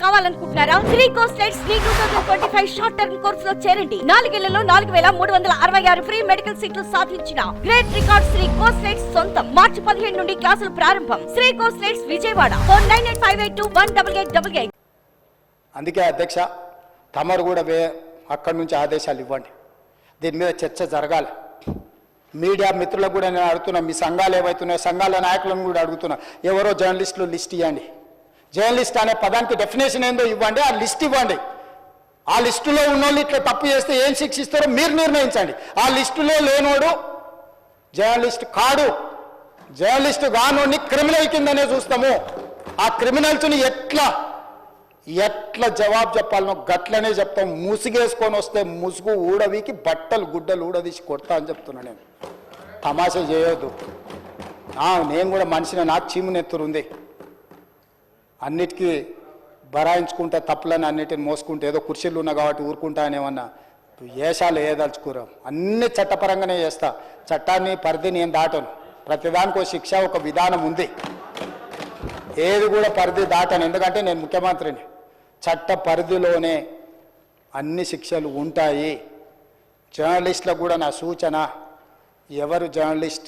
కావాలనుకుంటున్నారా? Shri కోస్టెడ్ Shri 2025 short term కోర్సులో చేరండి. 4 ఏళ్లలో 4366 ఫ్రీ మెడికల్ సీట్లు సాధించిన గ్రేట్ రికార్డ్ శ్రీ కోస్టెడ్ సొంతం. మార్చి 15 నుండి క్లాసులు ప్రారంభం. శ్రీ కోస్టెడ్ విజయవాడ. ఫోన్ 9858218888. అందుకే అధ్యక్ష తమరు కూడా అక్కడి నుంచి ఆదేశాలు ఇవ్వండి. దీని మీద చర్చ జరగాలి. మీడియా మిత్రులకు కూడా నేను అడుగుతున్నా, మీ సంఘాలు ఏవైతున్నాయో సంఘాల నాయకులను కూడా అడుగుతున్నా, ఎవరో జర్నలిస్టులు లిస్ట్ ఇవ్వండి. జర్నలిస్ట్ అనే పదానికి డెఫినేషన్ ఏందో ఇవ్వండి, ఆ లిస్ట్ ఇవ్వండి. ఆ లిస్టులో ఉన్నోళ్ళు ఇట్లా తప్పు చేస్తే ఏం శిక్షిస్తారో మీరు నిర్ణయించండి. ఆ లిస్టులో లేనోడు జర్నలిస్ట్ కాడు, జర్నలిస్ట్ కానోడిని క్రిమినల్ కిందనే చూస్తాము. ఆ క్రిమినల్స్ని ఎట్లా జవాబు చెప్పాలనో గట్లనే చెప్తాం. ముసుగేసుకొని వస్తే ముసుగు ఊడవికి బట్టలు గుడ్డలు ఊడదీసి కొడతా అని చెప్తున్నా. నేను తమాషా చేయొద్దు. నేను కూడా మనిషిని, నాకు చీమునెత్తురు ఉంది. అన్నిటికీ బరాయించుకుంటే తప్పులని అన్నిటిని మోసుకుంటే ఏదో కుర్చీలు ఉన్నా కాబట్టి ఊరుకుంటా అనేమన్నా ఏషాలు ఏదలుచుకురాం. అన్ని చట్టపరంగానే చేస్తా. చట్టాన్ని పరిధి నేను దాటను. ప్రతిదానికి ఒక శిక్ష, ఒక విధానం ఉంది. ఏది కూడా పరిధి దాటను. ఎందుకంటే నేను ముఖ్యమంత్రిని. చట్ట పరిధిలోనే అన్ని శిక్షలు ఉంటాయి. జర్నలిస్టులకు కూడా నా సూచన, ఎవరు జర్నలిస్ట్